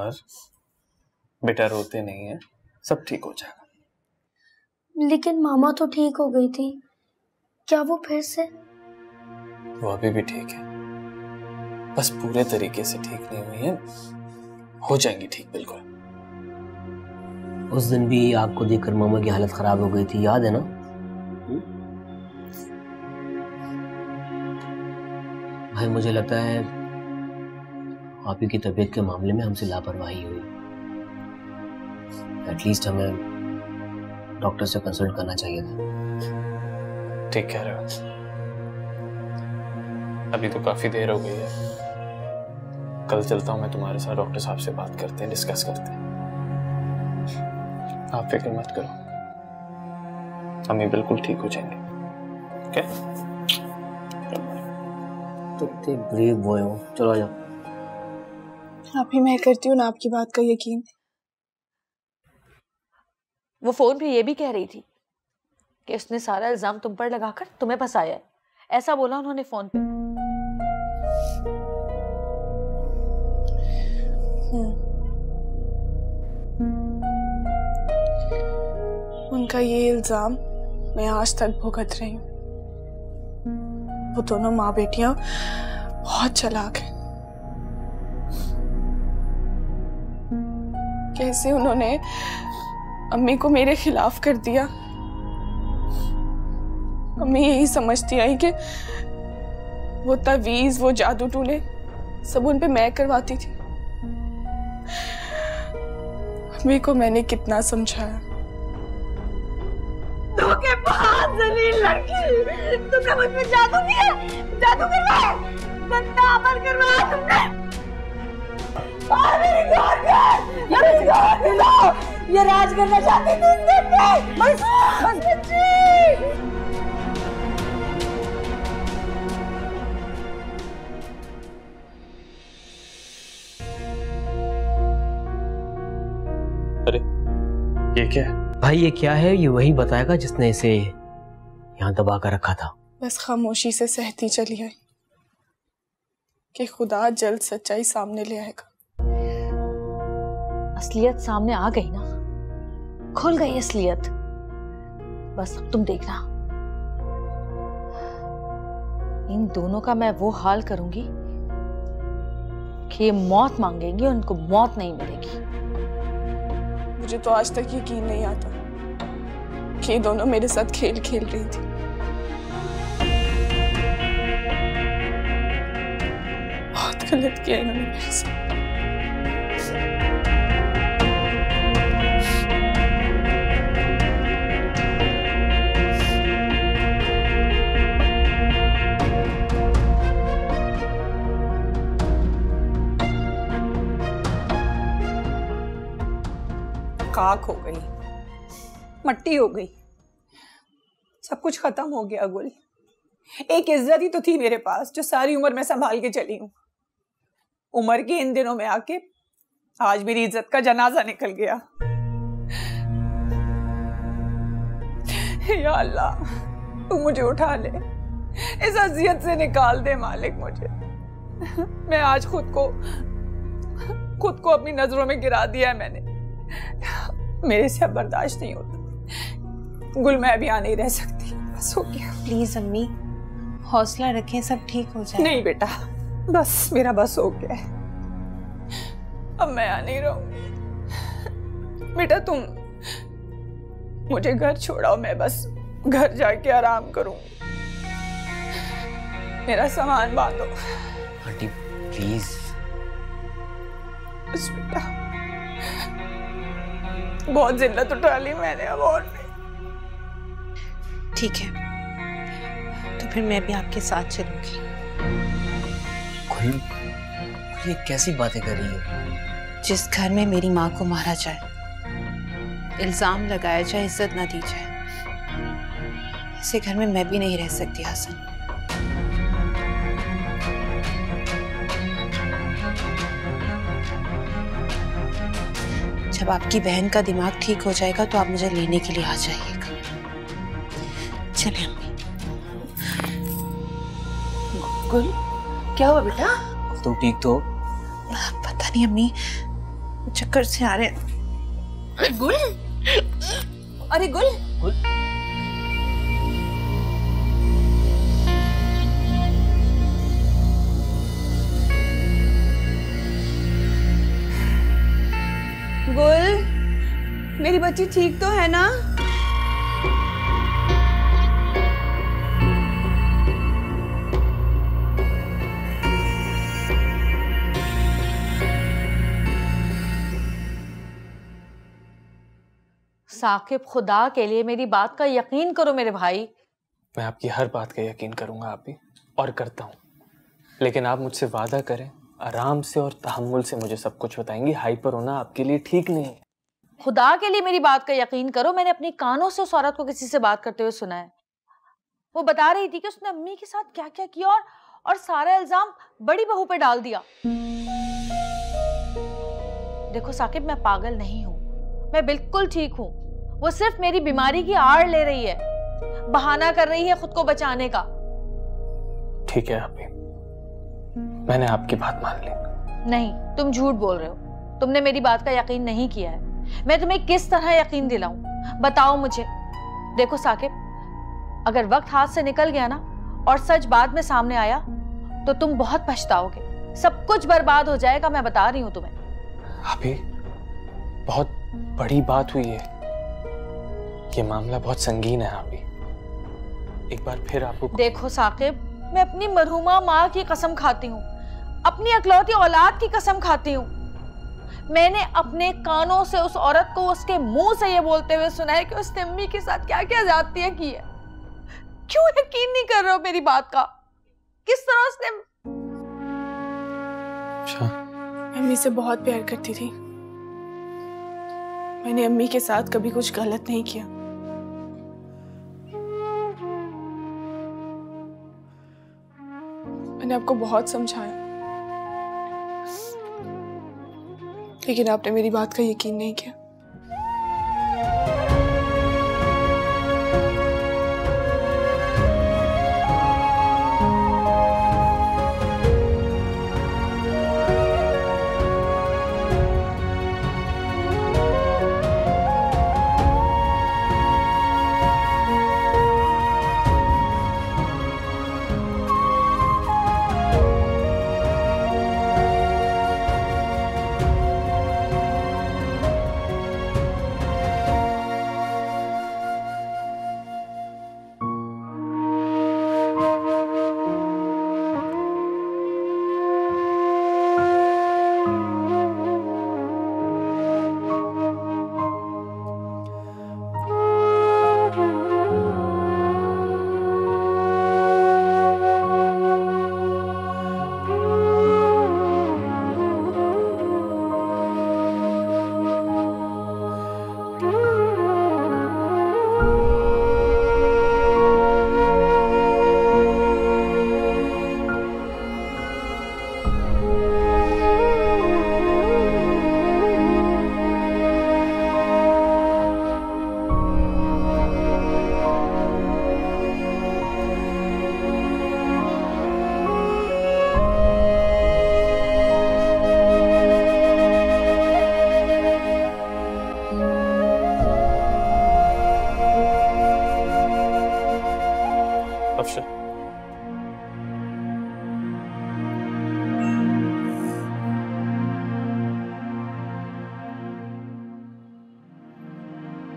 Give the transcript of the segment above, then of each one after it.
यार, बेटा रोते नहीं है, सब ठीक हो जाएगा। लेकिन मामा तो ठीक हो गई थी, क्या वो फिर से? वो अभी भी ठीक है, बस पूरे तरीके से ठीक नहीं हुई है, हो जाएंगी ठीक बिल्कुल। उस दिन भी आपको देखकर मामा की हालत खराब हो गई थी, याद है ना? भाई मुझे लगता है आप ही की तबीयत के मामले में हमसे लापरवाही हुई। एटलीस्ट हमें डॉक्टर से कंसल्ट करना चाहिए था। ठीक कह रहे हो, अभी तो काफी देर हो गई है। कल चलता हूँ मैं तुम्हारे साथ, डॉक्टर साहब से बात करते हैं, डिस्कस करते हैं। आप फिक्र मत करो, हम बिल्कुल ठीक हो जाएंगे। ओके? तो इतने ब्रेव बॉय हो, चलो आ जाओ। अभी मैं करती हूँ ना आपकी बात का यकीन। वो फोन पे ये भी कह रही थी कि उसने सारा इल्जाम तुम पर लगाकर तुम्हें फंसाया है, ऐसा बोला उन्होंने फोन पे। उनका ये इल्जाम मैं आज तक भुगत रही हूँ। वो दोनों माँ बेटियां बहुत चालाक हैं। कैसे उन्होंने अम्मी को मेरे खिलाफ कर दिया। अम्मी यही समझती आई कि वो तवीज, वो जादू टूने सब उन पे मैं करवाती थी। अम्मी को मैंने कितना समझाया। तू के बहुत जलील लड़की, तुमने मुझ पे जादू किया, जादू करवाया, गंदा अमल करवाया तुमने। ये राज करना चाहती थी इस घर पे। बस बस बच्ची। अरे ये क्या है? भाई ये क्या है, ये वही बताएगा जिसने इसे यहाँ दबा कर रखा था। बस खामोशी से सहती चली आई कि खुदा जल्द सच्चाई सामने ले आएगा। असलियत सामने आ गई ना, खुल गई असलियत। बस अब तुम देखना, इन दोनों का मैं वो हाल करूंगी कि ये मौत मांगेंगे, उनको मौत नहीं मिलेगी। मुझे तो आज तक यकीन नहीं आता कि ये दोनों मेरे साथ खेल खेल रही थी। बहुत गलत किया इन्होंने मेरे साथ। खाक हो गई, मट्टी हो गई, सब कुछ खत्म हो गया। गुल, एक इज्जत ही तो थी मेरे पास जो सारी उम्र मैं संभाल के चली हूँ। उम्र के इन दिनों में आके आज मेरी इज्जत का जनाजा निकल गया। या अल्लाह, तू मुझे उठा ले, इस अजियत से निकाल दे मालिक मुझे। मैं आज खुद को अपनी नजरों में गिरा दिया है मैंने। मेरे से अब बर्दाश्त नहीं होता। गुल, मैं अभी यहाँ नहीं रह सकती, बस हो गया। प्लीज अम्मी, हौसला रखें, सब ठीक हो जाए। नहीं बेटा, बस मेरा बस हो गया है, अब मैं यहाँ नहीं रहूंगी। बेटा तुम मुझे घर छोड़ाओ, मैं बस घर जाके आराम करूंगी। मेरा सामान बांधो। Aunty please. बस बेटा, बहुत जिल्लत उठा ली मैंने अब और नहीं। ठीक है, तो फिर मैं भी आपके साथ चलूंगी। ये कैसी बातें कर रही है? जिस घर में मेरी माँ को मारा जाए, इल्जाम लगाया जाए, इज्जत ना दी जाए, ऐसे घर में मैं भी नहीं रह सकती हसन। जब आपकी बहन का दिमाग ठीक हो जाएगा तो आप मुझे लेने के लिए आ जाइएगा। चलिए अम्मी। गुल, क्या हुआ बेटा? तुम ठीक तो? पता नहीं अम्मी, चक्कर से आ रहे हैं। अरे गुल, अरे गुल, गुल, मेरी बच्ची ठीक तो है ना? साकिब, खुदा के लिए मेरी बात का यकीन करो मेरे भाई। मैं आपकी हर बात का यकीन करूंगा आप भी, और करता हूँ, लेकिन आप मुझसे वादा करें, आराम से और तहम्मुल से मुझे सब कुछ बताएंगी। हाइपर होना आपके लिए ठीक नहीं है। खुदा के लिए मेरी बात का यकीन करो, मैंने अपनी कानों से उस औरत को किसी से बात करते हुए सुना है। वो बता रही थी कि उसने अम्मी के साथ क्या क्या किया और सारा इल्जाम बड़ी बहू पे डाल दिया। देखो साकिब, मैं पागल नहीं हूँ, मैं बिल्कुल ठीक हूँ। वो सिर्फ मेरी बीमारी की आड़ ले रही है, बहाना कर रही है खुद को बचाने का। ठीक है अभी, मैंने आपकी बात मान ली। नहीं, तुम झूठ बोल रहे हो, तुमने मेरी बात का यकीन नहीं किया है। मैं तुम्हें किस तरह यकीन दिलाऊं, बताओ मुझे। देखो साकिब, अगर वक्त हाथ से निकल गया ना और सच बाद में सामने आया तो तुम बहुत पछताओगे, सब कुछ बर्बाद हो जाएगा, मैं बता रही हूं तुम्हें। अभी बहुत बड़ी बात हुई है, ये मामला बहुत संगीन है। अभी एक बार फिर आपको देखो साकिब, मैं अपनी मरहूमा माँ की कसम खाती हूँ, अपनी अकलौती औलाद की कसम खाती हूँ। मैंने अपने कानों से उस औरत को उसके मुंह से ये बोलते हुए सुना है कि उसने अम्मी के साथ क्या क्या ज्यादतियां की है। क्यों यकीन नहीं कर रहे हो मेरी बात का? किस तरह उसने अम्मी से बहुत प्यार करती थी। मैंने अम्मी के साथ कभी कुछ गलत नहीं किया। मैंने आपको बहुत समझाया, लेकिन आपने मेरी बात का यकीन नहीं किया।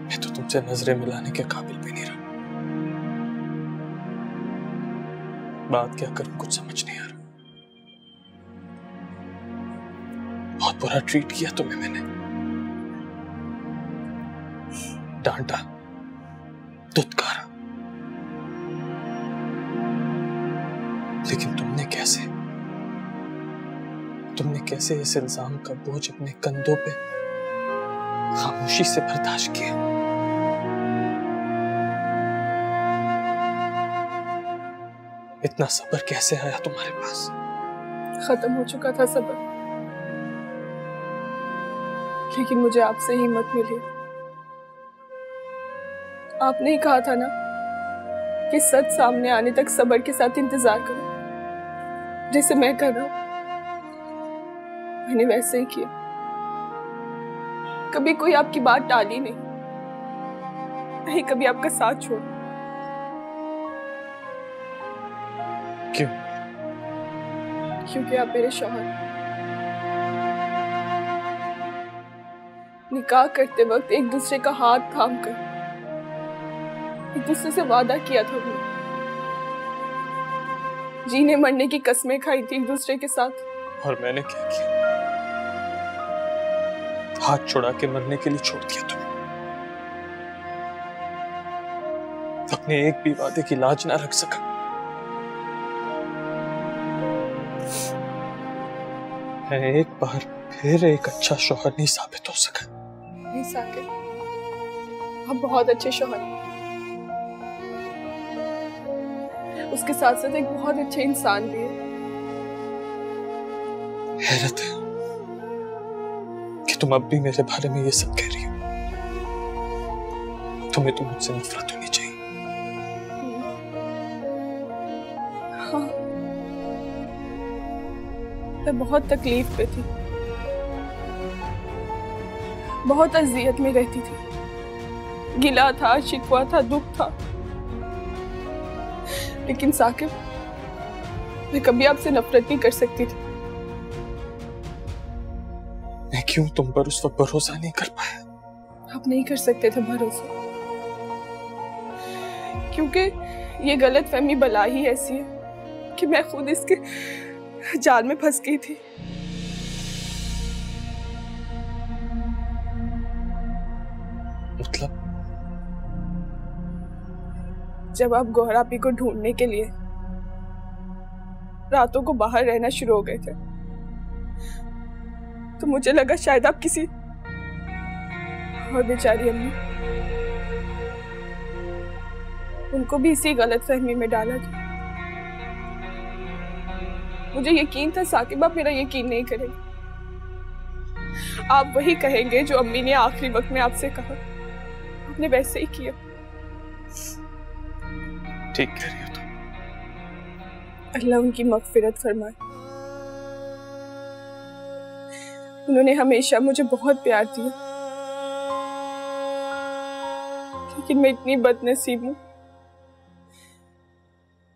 मैं तो तुमसे नजरें मिलाने के काबिल भी नहीं रहा। बात क्या करूं, कुछ समझ नहीं आ रहा। बहुत बुरा ट्रीट किया तुम्हें मैंने, डांटा, दुत्कारा, लेकिन तुमने कैसे इस इल्जाम का बोझ अपने कंधों पे खामोशी से बर्दाश्त किया। इतना सब्र कैसे आया तुम्हारे पास? खत्म हो चुका था सब्र, लेकिन मुझे आपसे हिम्मत मिली। आपने ही कहा था ना कि सच सामने आने तक सब्र के साथ इंतजार करो, जैसे मैं कर रहा हूं। मैंने वैसे ही किया। कभी कोई आपकी बात टाली नहीं, नहीं कभी आपका साथ छोड़। क्यों? क्योंकि आप मेरे शौहर। निकाह करते वक्त एक दूसरे का हाथ थाम कर एक दूसरे से वादा किया था हमने, जीने मरने की कस्में खाई थी एक दूसरे के साथ। और मैंने क्या किया? हाथ छुड़ा के मरने के लिए छोड़ दिया तुम्हें। अपने एक भी वादे की लाज ना रख सका। मैं एक बार फिर एक अच्छा शौहर नहीं साबित हो सका। नहीं साकिब, आप बहुत अच्छे शौहर हैं। उसके साथ साथ एक बहुत अच्छे इंसान भी है। हैरत है कि तुम अब भी मेरे बारे में ये सब कह रही हो। तुम्हें तो मुझसे नफरत होनी चाहिए। हाँ, मैं बहुत तकलीफ पे थी, बहुत अजियत में रहती थी। गिला था, शिकवा था, दुख था। लेकिन साकिब, मैं कभी आपसे नफरत नहीं कर सकती थी। मैं क्यों तुम पर उस वक्त भरोसा नहीं कर पाया? आप नहीं कर सकते थे भरोसा, क्योंकि ये गलत फहमी बला ही ऐसी है कि मैं खुद इसके जाल में फंस गई थी। मतलब? जब आप गौहरापी को ढूंढने के लिए रातों को बाहर रहना शुरू हो गए थे, तो मुझे लगा शायद आप किसी और बेचारी अम्मी, उनको भी इसी गलत फहमी में डाला था। मुझे यकीन था साकिब आप मेरा यकीन नहीं करेंगे। आप वही कहेंगे जो अम्मी ने आखिरी वक्त में आपसे कहा। आपने वैसे ही किया। ठीक कह रही हो तुम। अल्लाह उनकी मगफिरत फरमाए। उन्होंने हमेशा मुझे बहुत प्यार दिया, लेकिन मैं इतनी बदनसीब हूं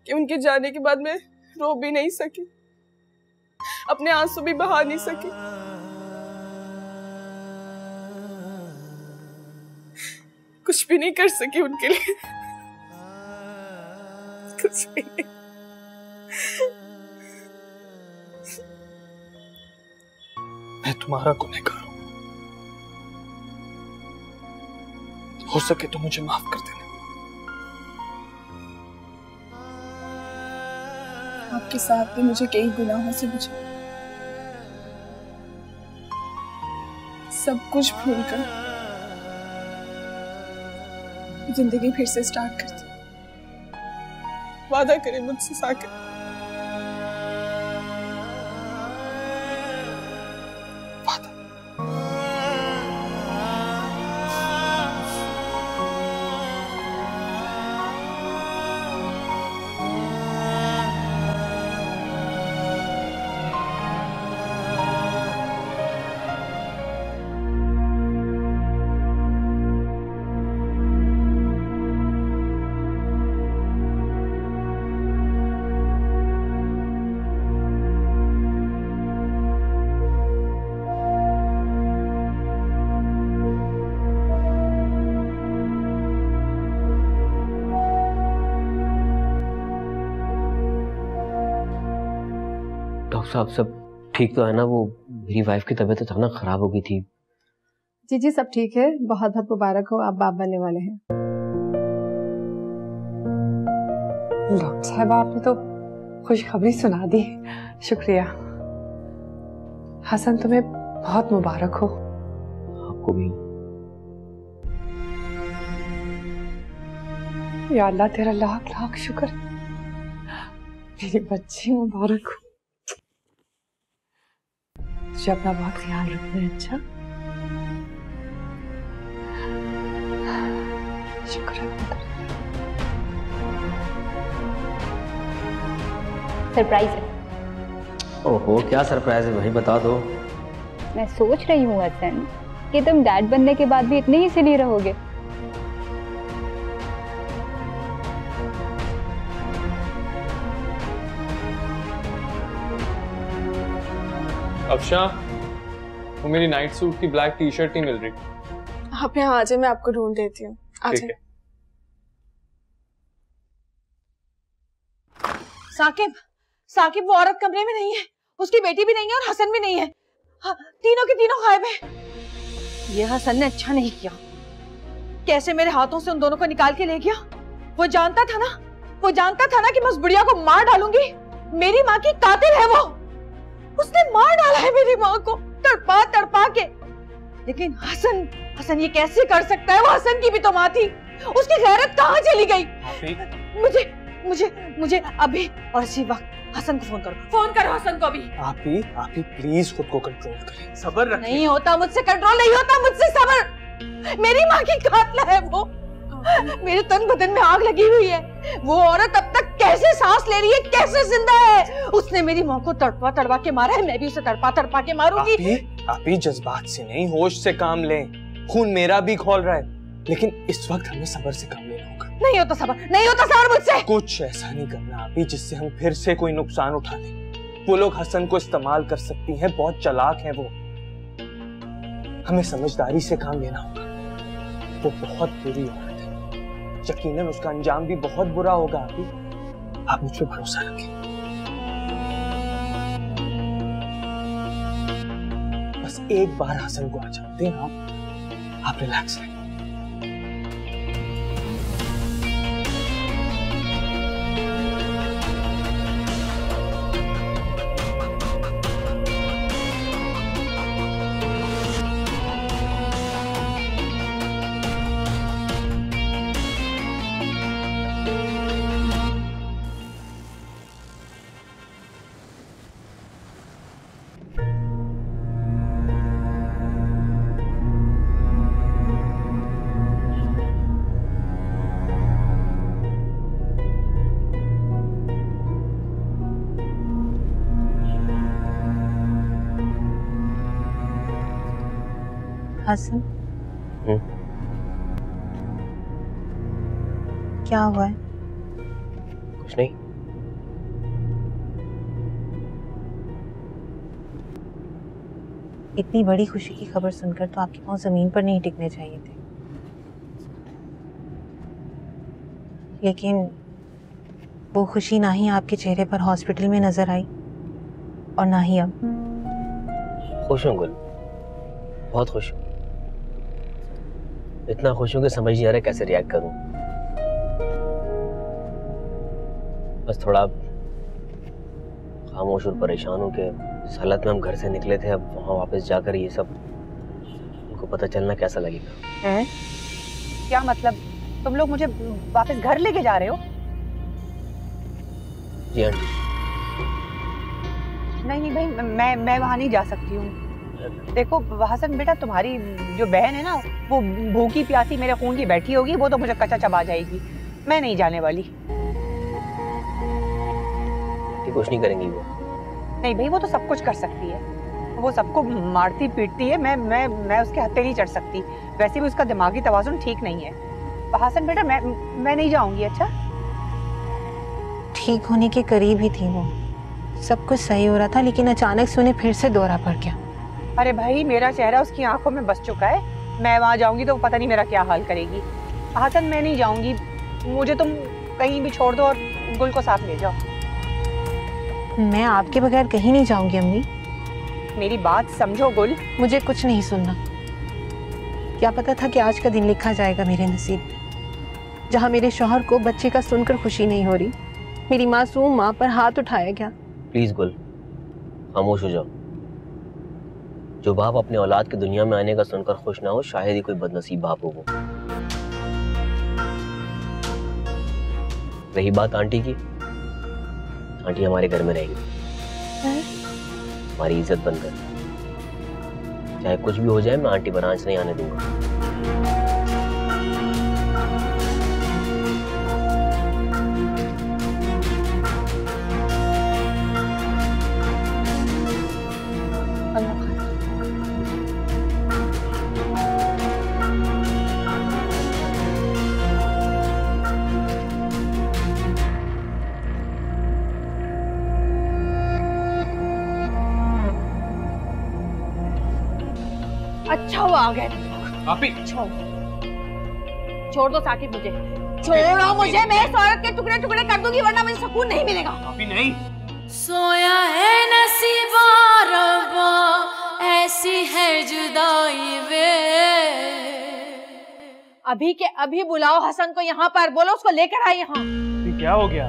कि उनके जाने के बाद मैं रो भी नहीं सकी, अपने आंसू भी बहा नहीं सकी। कुछ भी नहीं कर सकी उनके लिए, कुछ भी नहीं। मैं तुम्हारा गुनहगार हूं। हो सके तो मुझे माफ कर देना। आपके साथ भी मुझे कई गुनाहों से बचा। सब कुछ भूलकर जिंदगी फिर से स्टार्ट करती। वादा करें मुझसे साकिब। वादा। डॉक्टर साहब सब ठीक तो है ना? वो मेरी वाइफ की तबीयत अचानक खराब हो गई थी। जी जी सब ठीक है। बहुत बहुत मुबारक हो, आप बाप बनने वाले हैं। डॉक्टर साहब आपने तो खुशखबरी सुना दी, शुक्रिया। हसन तुम्हें बहुत मुबारक हो। आपको भी। या अल्लाह तेरा लाख लाख शुक्र, मेरी बच्ची मुबारक हो। तुझे अपना बहुत ख्याल रखना है। अच्छा, शुक्र है। सरप्राइज है। ओहो, क्या सरप्राइज है? वही बता दो। मैं सोच रही हूँ हसन कि तुम डैड बनने के बाद भी इतने ही सिली रहोगे। अफशा, वो मेरी नाइट सूट की ब्लैक टी शर्ट नहीं मिल रही। आप यहाँ आ जाए, मैं आपको ढूंढ देती हूँ। आ ठीक जाए। है। साकिब, साकिब वो औरत कमरे में नहीं है, उसकी बेटी भी नहीं है और हसन भी नहीं है। हाँ, तीनों के तीनों गायब हैं। ये हसन ने अच्छा नहीं किया, कैसे मेरे हाथों से उन दोनों को निकाल के ले गया। वो जानता था ना कि मैं उस बुढ़िया को मार डालूंगी। मेरी माँ की कातिल है वो, उसने मार डाला है मेरी माँ को तड़पा तड़पा के। लेकिन हसन ये कैसे कर सकता है? वो हसन की भी तो माँ थी, उसकी गैरत कहाँ चली गई? मुझे अभी और इसी वक्त हसन को फोन करो हसन को अभी। आप ही प्लीज खुद को कंट्रोल करें, सब्र रखें। नहीं होता मुझसे कंट्रोल, नहीं होता मुझसे सब्र। मेरी माँ की कातिल है वो, मेरे तन बदन में आग लगी हुई है। वो औरत अब तक कैसे सांस ले रही है, कैसे जिंदा है? उसने मेरी माँ को तड़पा तड़पा के मारा है, मैं भी उसे तड़पा तड़पा के मारूंगी। आप ही जज्बात से नहीं, होश से काम लें। खून मेरा भी खौल रहा है, लेकिन इस वक्त हमें सब्र से काम लेना होगा। नहीं होता सब्र मुझसे। कुछ ऐसा नहीं करना आप ही जिससे हम फिर से कोई नुकसान उठा लें। वो लोग हसन को इस्तेमाल कर सकती हैं, बहुत चालाक हैं वो। हमें समझदारी से काम लेना होगा। वो बहुत बुरी औरत है, यकीनन उसका अंजाम भी बहुत बुरा होगा। आप मुझ पर भरोसा रखें। बस एक बार हसन को आ जाते हैं आप रिलैक्स रहें। हसन, क्या हुआ है? कुछ नहीं। इतनी बड़ी खुशी की खबर सुनकर तो आपके पाँव जमीन पर नहीं टिकने चाहिए थे, लेकिन वो खुशी ना ही आपके चेहरे पर हॉस्पिटल में नजर आई और ना ही अब। खुश हूँ गुल, बहुत खुश हूँ। इतना खुश हूँ कि समझ नहीं आ रहा कैसे रिएक्ट करूँ। बस थोड़ा खामोश और परेशान हूँ कि इस हालत में हम घर से निकले थे, अब वहाँ वापस जाकर ये सब उनको पता चलना कैसा लगेगा। हैं? क्या मतलब? तुम लोग मुझे वापस घर लेके जा रहे हो? जी आंटी। नहीं भाई, मैं वहाँ नहीं जा सकती हूँ। देखो हसन बेटा, तुम्हारी जो बहन है ना, वो भूखी प्यासी मेरे खून की बैठी होगी, वो तो मुझे कच्चा चबा जाएगी। मैं नहीं जाने वाली। कुछ नहीं करेंगी वो। नहीं भाई, वो तो सब कुछ कर सकती है, वो सबको मारती पीटती है। मैं उसके हत्थे नहीं चढ़ सकती। वैसे भी उसका दिमागी तवाज़ुन ठीक नहीं है। हसन बेटा, मैं नहीं जाऊंगी। अच्छा, ठीक होने के करीब ही थी वो, सब कुछ सही हो रहा था, लेकिन अचानक से उन्हें फिर से दौरा पड़ गया। अरे भाई, मेरा चेहरा उसकी आंखों में बस चुका है। मैं वहां जाऊंगी तो पता नहीं मेरा क्या हाल करेगी। हसन, मैं नहीं जाऊंगी, मुझे तुम कहीं भी छोड़ दो और गुल को साथ ले जाओ। मैं आपके बगैर कहीं नहीं जाऊंगी अम्मी। मेरी बात समझो गुल। मुझे कुछ नहीं सुनना। क्या पता था कि आज का दिन लिखा जाएगा मेरे नसीब में, जहाँ मेरे शौहर को बच्चे का सुनकर खुशी नहीं हो रही, मेरी मासूम माँ पर हाथ उठाया गया। प्लीज गुल, खामोश हो जाओ। जो बाप अपने औलाद की दुनिया में आने का सुनकर खुश ना हो, शायद ही कोई बदनसीब बाप हो वो। रही बात आंटी की, आंटी हमारे घर में रहेगी, हमारी इज्जत बनकर। चाहे कुछ भी हो जाए, मैं आंटी पर आंच नहीं आने दूंगा। अच्छा हुआ आ गए। आपी छोड़ दो साकिब मुझे, छोड़ो मुझे, मैं इस औरत के टुकड़े टुकड़े कर दूंगी वरना मुझे सुकून नहीं मिलेगा। आपी नहीं। सोया है नसीबा रब्बा, ऐसी है जुदाई वे। अभी के अभी बुलाओ हसन को यहाँ पर, बोलो उसको लेकर आए यहाँ। क्या हो गया?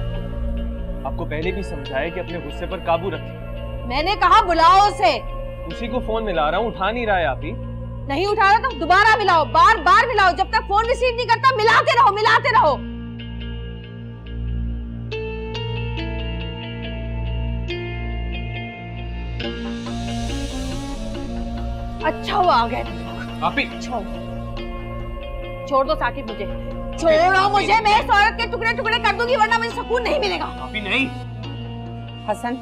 आपको पहले भी समझाया कि अपने गुस्से पर काबू रखें। मैंने कहा बुलाओ उसे। उसी को फोन मिला रहा हूँ, उठा नहीं रहा है। आप ही नहीं उठा रहा तो दोबारा मिलाओ, बार बार मिलाओ, जब तक फोन रिसीव नहीं करता मिलाते रहो मिलाते रहो। अच्छा हुआ आ गए। आप ही छोड़ दो साकिब मुझे, छोड़ो मुझे, मैं इस औरत के टुकड़े टुकड़े कर दूंगी वरना मुझे सुकून नहीं मिलेगा। आप ही नहीं। हसन,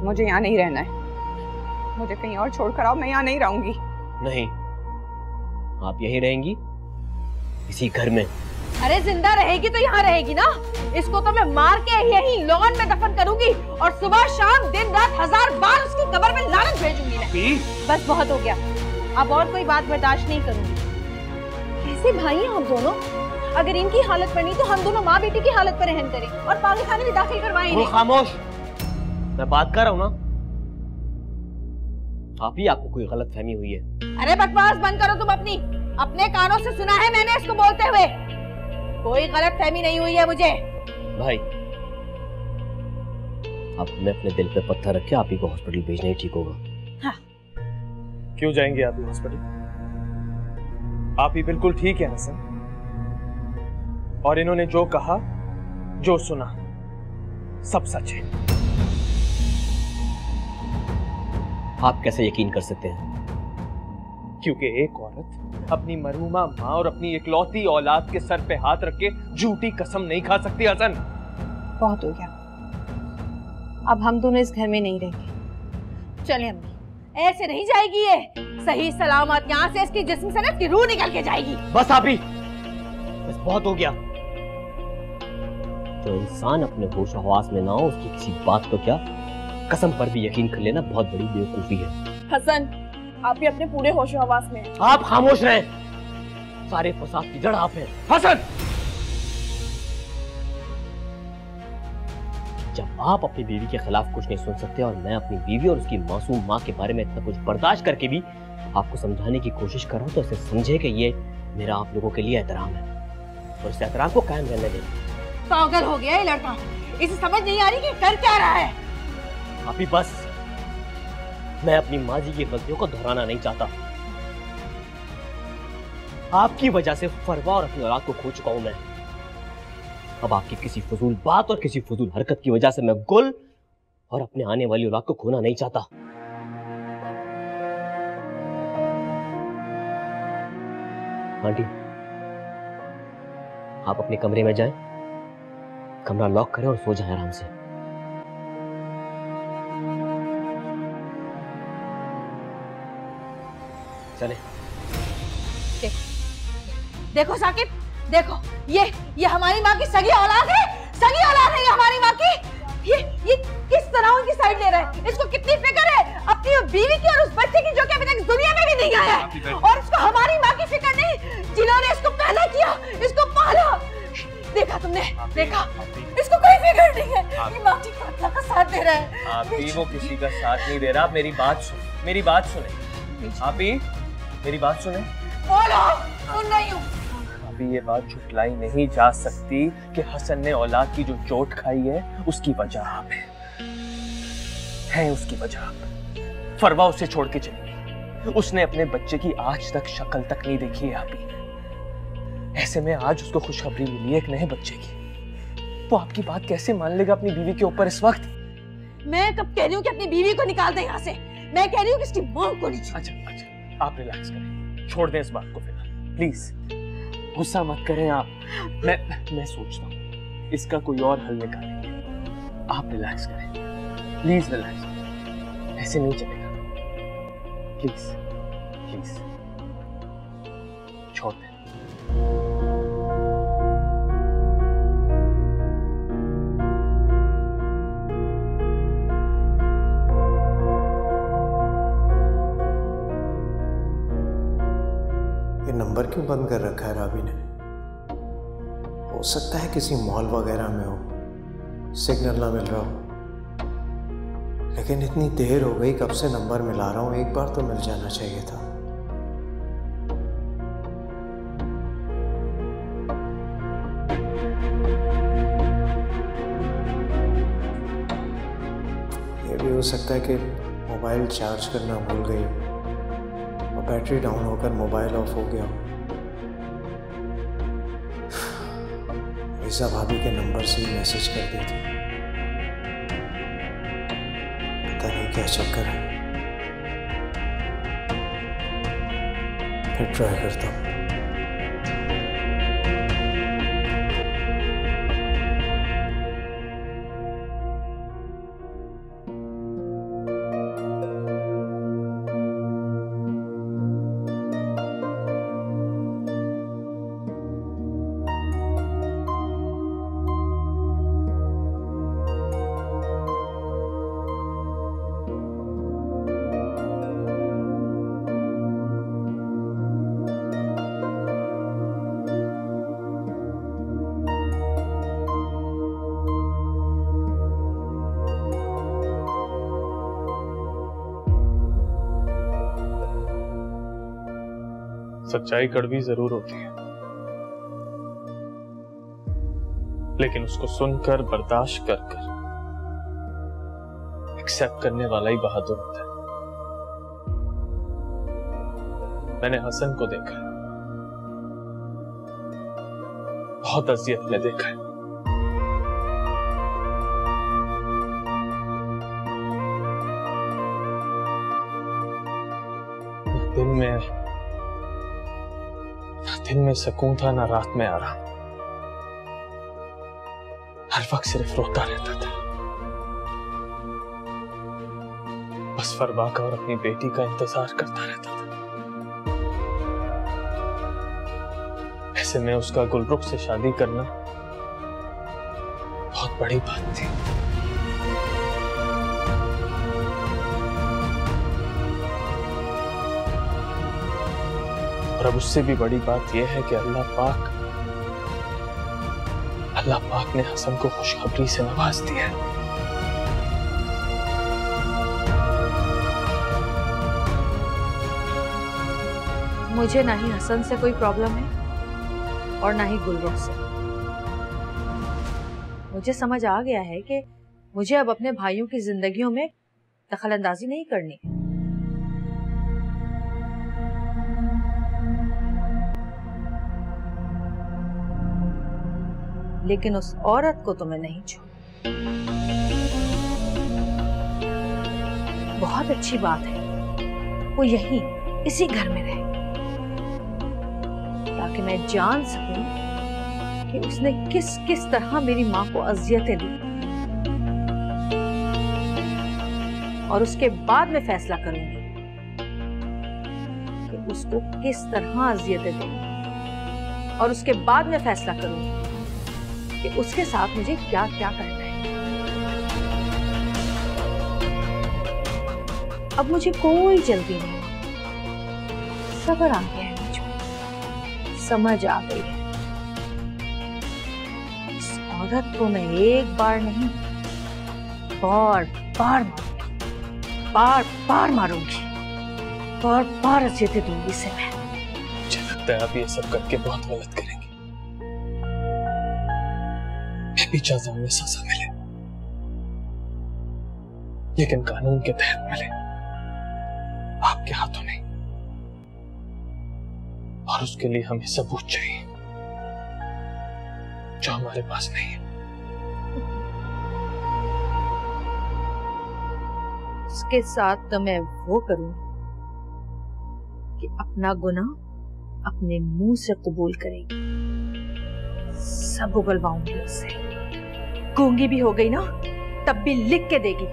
मुझे यहाँ नहीं रहना है, मुझे कहीं और छोड़ कर आओ, मैं यहाँ नहीं रहूंगी। नहीं, आप यहीं रहेंगी, इसी घर में। अरे जिंदा रहेगी तो यहाँ रहेगी ना, इसको तो मैं मार के यही लॉन में दफन करूंगी और सुबह शाम दिन रात 1000 बार उसकी कब्र में लानत भेजूंगी मैं। बस बहुत हो गया, अब और कोई बात बर्दाश्त नहीं करूंगी। कैसे भाई हैं हम दोनों? अगर इनकी हालत बनी तो हम दोनों माँ बेटी की हालत पर रहम करें और पागलखाने में दाखिल करवाएं। खामोश, मैं बात कर रहा हूँ ना। आप ही आपको कोई गलत फहमी हुई है। अरे बकवास बंद करो तुम अपनी, अपने कानों से सुना है मैंने इसको बोलते हुए, कोई गलत फहमी नहीं हुई है मुझे। भाई, आप हमें अपने दिल पे पत्थर रखे, आप ही को हॉस्पिटल भेजना ही ठीक होगा। हाँ। क्यों जाएंगे आप ही हॉस्पिटल? आप ही बिल्कुल ठीक है हसन, और इन्होंने जो कहा जो सुना सब सच है। आप कैसे यकीन कर सकते हैं? क्योंकि एक औरत अपनी मरहूमा माँ और अपनी इकलौती औलाद के सर पे हाथ रख के झूठी कसम नहीं खा सकती। हसन, बहुत हो गया, अब हम दोनों इस घर में नहीं रहेंगे। चले अम्मी, ऐसे नहीं जाएगी ये, सही सलामत यहाँ से इसकी जिस्म से ना इसकी रूह निकल के जाएगी। बस आप ही, बस बहुत हो गया। जो इंसान अपने होश हवास में ना हो उसकी किसी बात को क्या कसम पर भी यकीन कर लेना बहुत बड़ी बेवकूफी है। हसन, आप भी अपने पूरे होश हवास में हैं। आप खामोश रहें, सारे फसाद की जड़ आप हैं। हसन, जब आप अपनी बीवी के खिलाफ कुछ नहीं सुन सकते और मैं अपनी बीवी और उसकी मासूम माँ के बारे में इतना कुछ बर्दाश्त करके भी आपको समझाने की कोशिश कर रहा हूँ, तो इसे समझे कि ये मेरा आप लोगों के लिए एहतराम है और इस एहतराम को कायम रहने दें। पागल हो गया ये लड़का, इसे समझ नहीं आ रही कि कर क्या रहा है। आप ही बस, मैं अपनी माजी की गलतियों को दोहराना नहीं चाहता। आपकी वजह से फरवा और अपनी औलाद को खो चुका हूं मैं। अब आपकी किसी फजूल बात और किसी फजूल हरकत की वजह से मैं गुल और अपने आने वाली औलाद को खोना नहीं चाहता। आंटी, आप अपने कमरे में जाएं, कमरा लॉक करें और सो जाएं आराम से। चले। देखो साकिब, देखो ये हमारी माँ की सगी औलाद है, सगी औलाद है ये हमारी माँ की। ये किस तरह उनकी साइड ले रहा है, इसको कितनी फिक्र है अपनी बीवी की और उस बच्चे की जो कि अभी तक दुनिया में भी नहीं आया है, और इसको हमारी माँ की फिक्र नहीं जिन्होंने इसको पैदा किया, इसको पाला। देखा तुमने, देखा, इसको कोई फिक्र नहीं है, ये माँ की कातला का साथ दे रहा है। आप ही वो किसी का साथ नहीं दे रहा। आप मेरी बात सुन, मेरी बात सुने। आप ही मेरी बात सुने। बोलो, सुन रही हूँ। अभी ये बात झुटलाई नहीं जा सकती कि हसन ने औलाद की जो चोट खाई है उसकी वजह आप है उसकी वजह। फरवा उसे छोड़ के चली गई, उसने अपने बच्चे की आज तक शक्ल तक नहीं देखी है। आप ऐसे में आज उसको खुशखबरी मिली है एक नए बच्चे की, वो आपकी बात कैसे मान लेगा अपनी बीवी के ऊपर इस वक्त? मैं कब कह रही हूँ कि अपनी बीवी को निकाल दे यहाँ से, मैं कह रही हूँ कि इसकी मौत को नहीं। अच्छा, आप रिलैक्स करें, छोड़ दें इस बात को फिलहाल, प्लीज गुस्सा मत करें आप। मैं सोचता हूँ इसका कोई और हल निकालेंगे। आप रिलैक्स करें, प्लीज रिलैक्स करें, ऐसे नहीं चलेगा। प्लीज प्लीज छोड़ दें। नंबर क्यों बंद कर रखा है राबी ने? हो सकता है किसी मॉल वगैरह में हो, सिग्नल ना मिल रहा हो। लेकिन इतनी देर हो गई, कब से नंबर मिला रहा हूँ, एक बार तो मिल जाना चाहिए था। ये भी हो सकता है कि मोबाइल चार्ज करना भूल गई और बैटरी डाउन होकर मोबाइल ऑफ हो गया। रीज़ा भाभी के नंबर से ही मैसेज कर दी थी। पता नहीं क्या चक्कर है, फिर ट्राई करता हूँ। सच्चाई कड़वी जरूर होती है, लेकिन उसको सुनकर बर्दाश्त कर एक्सेप्ट करने वाला ही बहादुर होता है। मैंने हसन को देखा है, बहुत अजियत में देखा है। दिन में सुकून था, ना रात में आराम। हर वक्त सिर्फ रोता रहता था, बस फरवा का और अपनी बेटी का इंतजार करता रहता था। ऐसे में उसका गुलरुख से शादी करना बहुत बड़ी बात थी। और अब उससे भी बड़ी बात यह है कि अल्लाह पाक ने हसन को खुशखबरी से नवाज दिया है। मुझे ना ही हसन से कोई प्रॉब्लम है और ना ही गुलरुख से। मुझे समझ आ गया है कि मुझे अब अपने भाइयों की जिंदगियों में दखलंदाजी नहीं करनी है। लेकिन उस औरत को तो मैं नहीं छोड़। बहुत अच्छी बात है वो यहीं इसी घर में रहे, ताकि मैं जान सकूं कि उसने किस किस तरह मेरी मां को अजियतें दी, और उसके बाद मैं फैसला करूंगी कि उसको किस तरह अजियतें देंगी, और उसके बाद मैं फैसला करूंगी कि उसके साथ मुझे क्या क्या करना है। अब मुझे कोई जल्दी नहीं, सब्र आ गया है मुझे, समझ आ गई है। इस औरत को मैं एक बार नहीं बार बार मारूंगी, बार अजियतें दूंगी इसे मैं। मुझे लगता है आप ये सब करके बहुत गलत करेंगे। भी चाहता हूं सजा मिले, लेकिन कानून के तहत मिले, आपके हाथों नहीं। और उसके लिए हमें सबूत चाहिए जो हमारे पास नहीं है। उसके साथ तो मैं वो करूंगी कि अपना गुनाह अपने मुंह से कबूल करेगी, सब उगलवाऊंगी उससे। गूंगी भी हो गई ना, तब भी लिख के देगी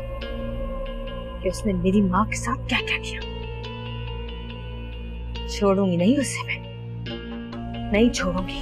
कि उसने मेरी मां के साथ क्या क्या किया। छोड़ूंगी नहीं उसे, मैं नहीं छोड़ूंगी।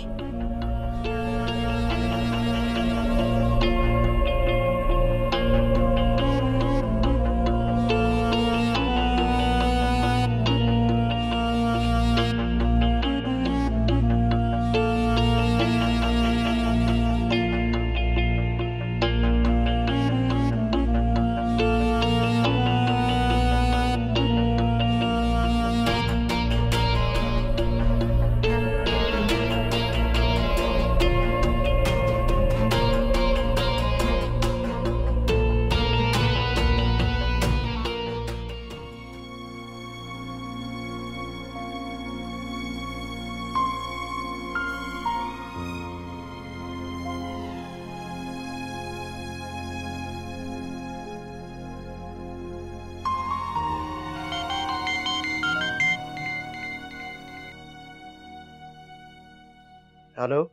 हेलो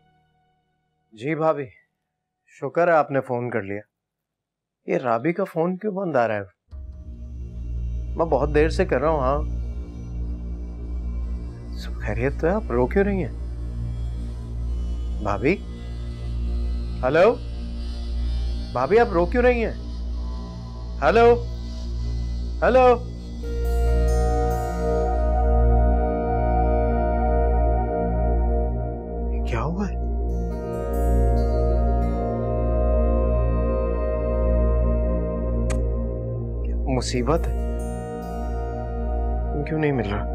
जी भाभी, शुक्र है आपने फोन कर लिया। ये राबी का फोन क्यों बंद आ रहा है? मैं बहुत देर से कर रहा हूँ। हाँ सब खैरियत तो है? आप रो क्यों रही हैं भाभी? हेलो भाभी, आप रो क्यों रही हैं? हेलो हेलो क्या हुआ है? मुसीबत है, क्यों नहीं मिल रहा?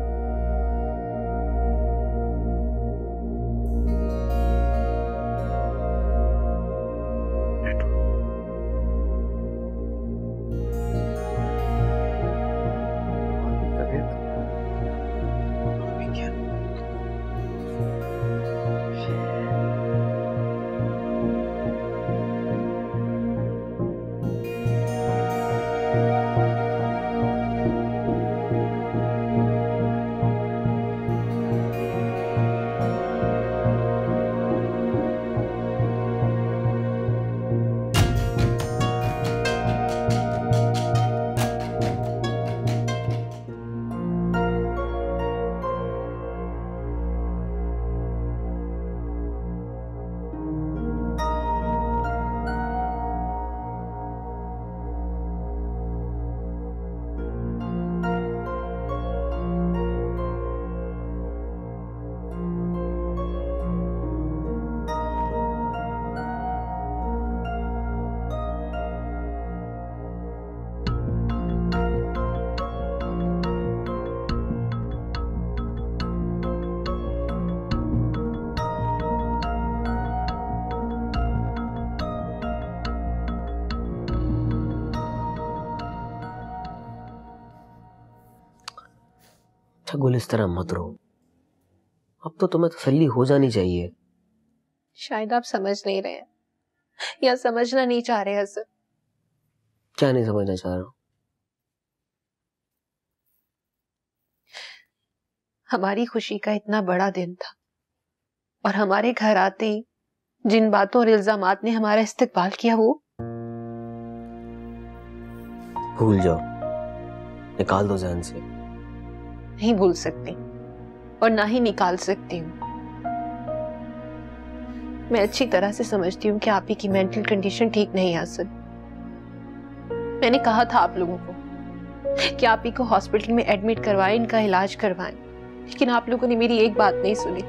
अच्छा गुल, इस तरह मत रो। अब तो तुम्हें तसल्ली हो जानी चाहिए। शायद आप समझ नहीं रहे हैं या समझना नहीं चाह रहे हसन। क्या नहीं समझना चाह रहा हूं? हमारी खुशी का इतना बड़ा दिन था और हमारे घर आते ही जिन बातों और इल्जामात ने हमारा इस्तकबाल किया वो भूल जाओ, निकाल दो ज़हन से। नहीं भूल सकती और ना ही निकाल सकती हूँ। मैं अच्छी तरह से समझती हूँ कि आप ही की मेंटल कंडीशन ठीक नहीं है हसन। मैंने कहा था आप लोगों को कि आप ही को हॉस्पिटल में एडमिट करवाएं, इनका इलाज करवाएं, लेकिन आप लोगों ने मेरी एक बात नहीं सुनी।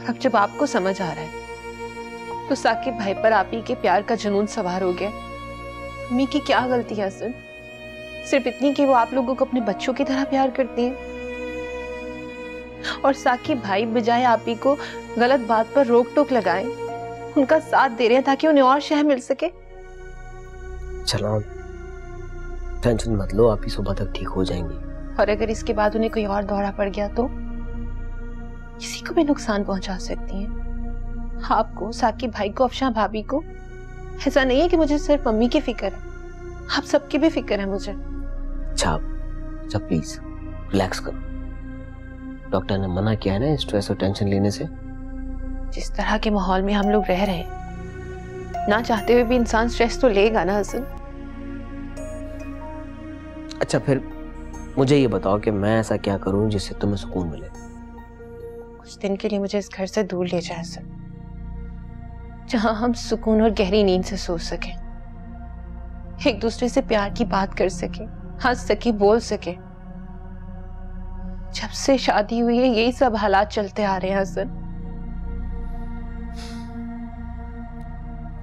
अब जब आपको समझ आ रहा है तो साकिब भाई पर आप ही के प्यार का जुनून सवार हो गया। अम्मी की क्या गलती है हसन? सिर्फ इतनी कि वो आप लोगों को अपने बच्चों की तरह प्यार करती हैं और साकिब भाई बजाय आप ही को गलत बात पर रोक टोक लगाएं, उनका साथ दे रहे हैं ताकि उन्हें और शह मिल सके। चलो टेंशन मत लो, आप ही सुबह तक ठीक हो जाएंगी। और अगर इसके बाद उन्हें कोई और दौरा पड़ गया तो किसी को भी नुकसान पहुंचा सकती हैं। आपको, साकिब भाई को, अफशां भाभी को। ऐसा नहीं है कि मुझे सिर्फ मम्मी की फिक्र है, आप सबकी भी फिक्र है मुझे। अच्छा प्लीज रिलैक्स करो। डॉक्टर ने मना किया है ना स्ट्रेस और टेंशन लेने से। जिस तरह के माहौल में हम लोग रह रहे हैं, ना चाहते हुए भी इंसान स्ट्रेस तो लेगा ना हसन। अच्छा फिर मुझे ये बताओ कि मैं ऐसा क्या करूं जिससे तुम्हें सुकून मिले? कुछ दिन के लिए मुझे इस घर से दूर ले जाए हसन, जहां हम सुकून और गहरी नींद से सो सकें, एक दूसरे से प्यार की बात कर सके, हंस सके, बोल सके। जब से शादी हुई है यही सब हालात चलते आ रहे हैं हसन।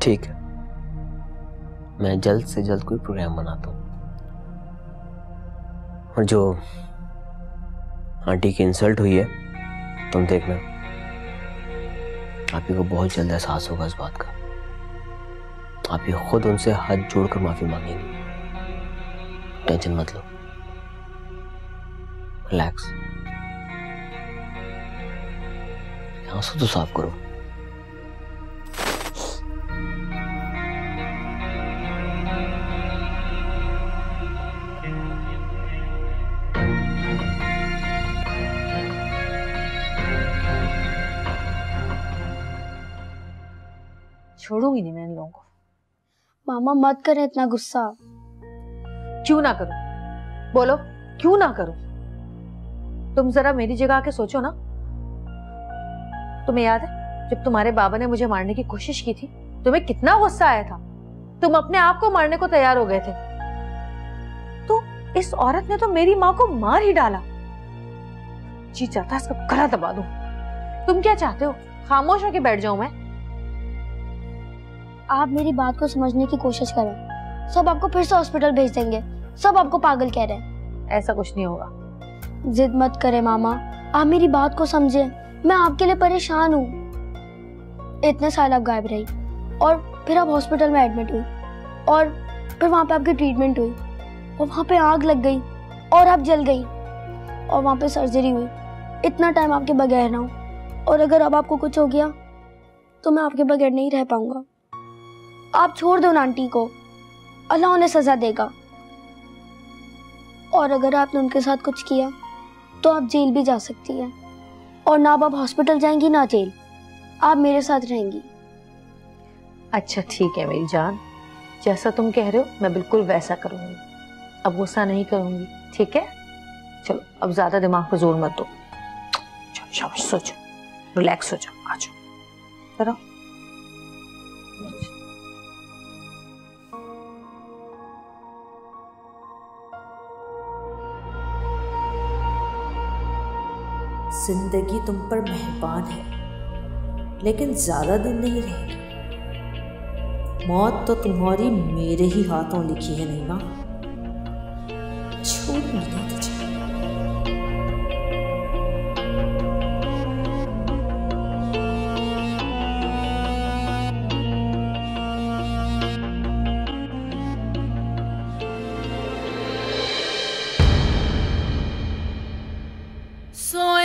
ठीक है, मैं जल्द से जल्द कोई प्रोग्राम बनाता हूं। और जो आंटी की इंसल्ट हुई है, तुम देखना आप ही को बहुत जल्द एहसास होगा इस बात का। आप ही खुद उनसे हाथ जोड़कर माफी मांगेंगे। टेंशन मत लो, रिलैक्स। आंसू तो साफ करो। छोड़ूंगी नहीं मैं इन लोगों को। मामा मत करें इतना गुस्सा। क्यों ना करूं? बोलो क्यों ना करूं? तुम जरा मेरी जगह आके सोचो ना। तुम्हें याद है जब तुम्हारे बाबा ने मुझे मारने की कोशिश की थी, तुम्हें कितना गुस्सा आया था? तुम अपने आप को मारने को तैयार हो गए थे। तो इस औरत ने तो मेरी माँ को मार ही डाला। जी चाहता है इसका गला दबा दूं। तुम क्या चाहते हो? खामोश होके बैठ जाऊं मैं? आप मेरी बात को समझने की कोशिश करें। सब आपको फिर से हॉस्पिटल भेज देंगे। सब आपको पागल कह रहे हैं। ऐसा कुछ नहीं होगा। जिद मत करें मामा, आप मेरी बात को समझें। मैं आपके लिए परेशान हूँ। इतने साल आप गायब रही और फिर आप हॉस्पिटल में एडमिट हुई और फिर वहाँ पे आपकी ट्रीटमेंट हुई और वहाँ पे आग लग गई और आप जल गई और वहाँ पे सर्जरी हुई। इतना टाइम आपके बगैर ना हो और अगर अब आपको कुछ हो गया तो मैं आपके बगैर नहीं रह पाऊंगा। आप छोड़ दो आंटी को, अल्लाह उन्हें सजा देगा। और अगर आपने उनके साथ कुछ किया तो आप जेल भी जा सकती हैं और ना आप हॉस्पिटल जाएंगी ना जेल। आप मेरे साथ रहेंगी। अच्छा ठीक है मेरी जान, जैसा तुम कह रहे हो मैं बिल्कुल वैसा करूंगी। अब गुस्सा नहीं करूंगी, ठीक है? चलो अब ज्यादा दिमाग पे जोर मत दो। चलो शाबाश, सो जाओ, रिलैक्स हो जाओ, आ जाओ जरा। जिंदगी तुम पर मेहरबान है, लेकिन ज्यादा दिन नहीं रहेगी। मौत तो तुम्हारी मेरे ही हाथों लिखी है नईमा, छोड़ नहीं तुझे। सोनिया